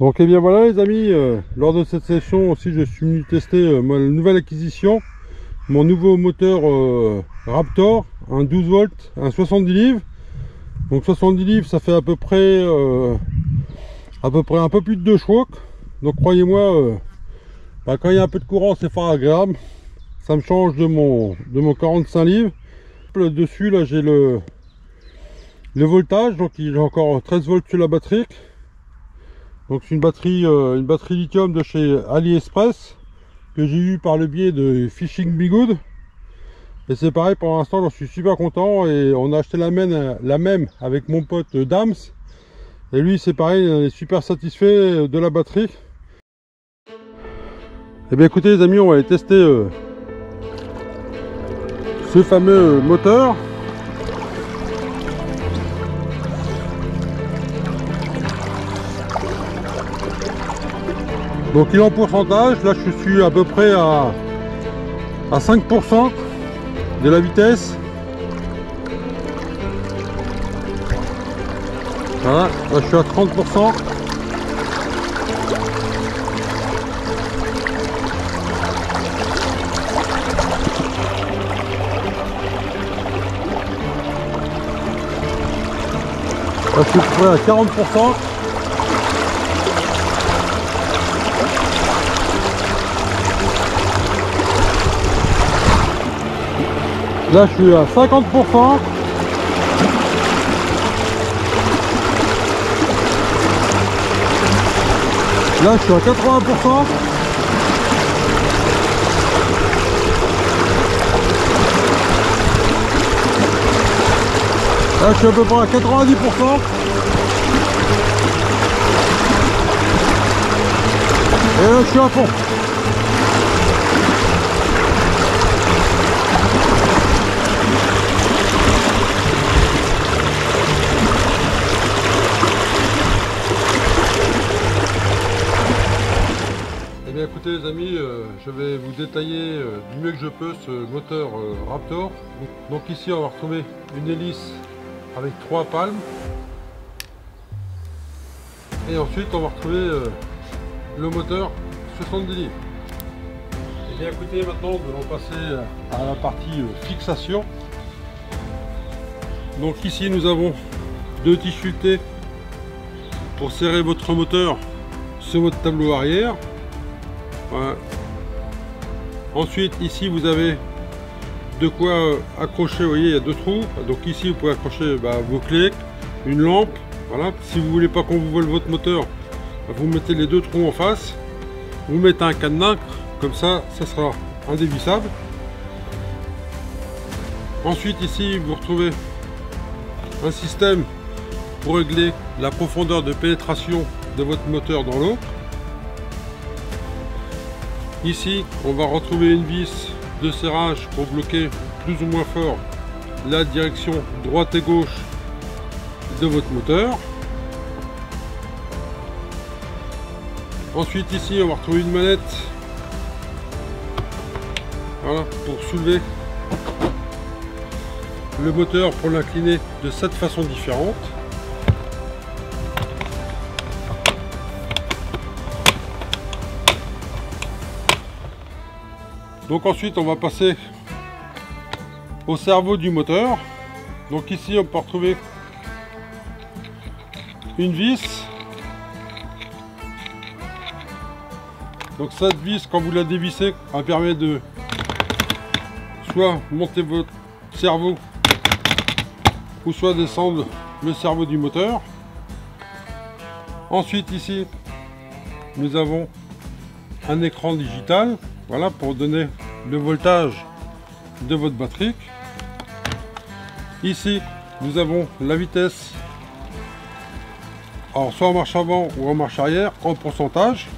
Donc et bien voilà les amis, lors de cette session aussi je suis venu tester ma nouvelle acquisition, mon nouveau moteur Raptor, un 12 volts, un 70 livres. Donc 70 livres ça fait à peu près un peu plus de 2 chevaux. Donc croyez-moi, quand il y a un peu de courant c'est fort agréable. Ça me change de mon 45 livres. Dessus là j'ai le voltage, donc il y a encore 13 volts sur la batterie. Donc c'est une batterie lithium de chez AliExpress que j'ai eu par le biais de Fishing Be Good. Et c'est pareil, pour l'instant j'en suis super content et on a acheté la même avec mon pote Dams. Et lui c'est pareil, il est super satisfait de la batterie. Et bien écoutez les amis, on va aller tester ce fameux moteur. Donc il est en pourcentage, là je suis à peu près à 5% de la vitesse. Voilà, là je suis à 30%. Là je suis à peu près à 40%. Là je suis à 50%. Là je suis à 80%. Là je suis à peu près à 90%. Et là je suis à fond. Eh bien écoutez les amis, je vais vous détailler du mieux que je peux ce moteur Raptor. Donc ici on va retrouver une hélice avec 3 palmes. Et ensuite on va retrouver le moteur 70 livres. Et bien écoutez, maintenant nous allons passer à la partie fixation. Donc ici nous avons 2 tissues pour serrer votre moteur sur votre tableau arrière. Voilà. Ensuite ici vous avez de quoi accrocher, vous voyez il y a 2 trous, donc ici vous pouvez accrocher vos clés, une lampe, voilà. Si vous voulez pas qu'on vous vole votre moteur, vous mettez les 2 trous en face, vous mettez un cadenas, comme ça sera indévissable. Ensuite ici vous retrouvez un système pour régler la profondeur de pénétration de votre moteur dans l'eau. Ici, on va retrouver une vis de serrage pour bloquer plus ou moins fort la direction droite et gauche de votre moteur. Ensuite, ici, on va retrouver une manette, voilà, pour soulever le moteur, pour l'incliner de 7 façons différentes. Donc ensuite on va passer au cerveau du moteur. Donc ici on peut retrouver une vis. Donc cette vis, quand vous la dévissez, elle permet de soit monter votre cerveau ou soit descendre le cerveau du moteur. Ensuite ici nous avons un écran digital, voilà, pour donner le voltage de votre batterie. Ici, nous avons la vitesse, alors soit en marche avant ou en marche arrière, en pourcentage.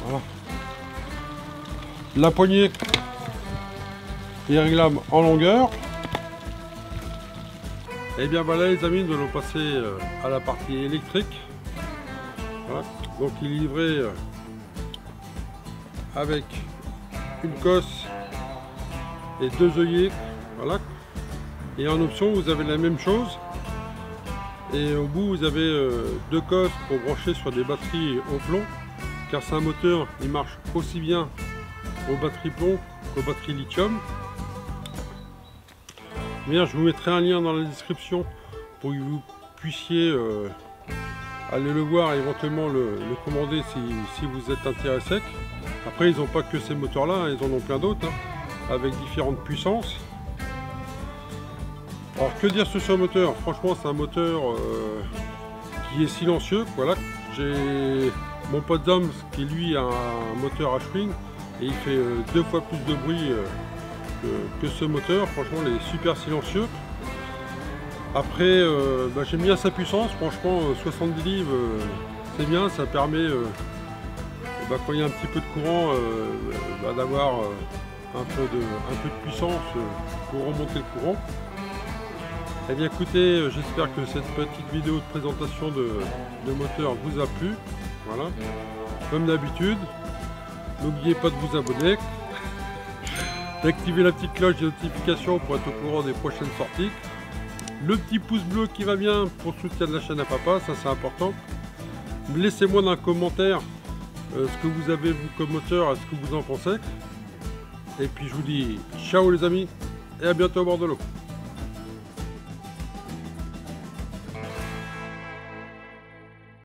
Voilà. La poignée est réglable en longueur. Et bien voilà les amis, nous allons passer à la partie électrique. Voilà. Donc il est livré avec une cosse et 2 œillets. Voilà. Et en option vous avez la même chose. Et au bout vous avez 2 cosses pour brancher sur des batteries au plomb. Car c'est un moteur, il marche aussi bien aux batteries plomb qu'aux batteries lithium. Bien, je vous mettrai un lien dans la description pour que vous puissiez aller le voir et éventuellement le commander si vous êtes intéressé. Après, ils n'ont pas que ces moteurs là, ils en ont plein d'autres avec différentes puissances. Alors que dire sur ce moteur? Franchement, c'est un moteur qui est silencieux. Voilà, j'ai mon pote Dom qui lui a un moteur H-Wing et il fait 2 fois plus de bruit que ce moteur. Franchement, il est super silencieux. Après, j'aime bien sa puissance. Franchement, 70 livres, c'est bien. Ça permet, quand il y a un petit peu de courant, d'avoir un peu de puissance pour remonter le courant. Eh bien écoutez, j'espère que cette petite vidéo de présentation de moteur vous a plu. Voilà. Comme d'habitude, n'oubliez pas de vous abonner, d'activer la petite cloche de notification pour être au courant des prochaines sorties. Le petit pouce bleu qui va bien pour soutenir la chaîne à papa, ça c'est important. Laissez-moi dans un commentaire ce que vous avez vous comme moteur, ce que vous en pensez. Et puis je vous dis ciao les amis et à bientôt au bord de l'eau.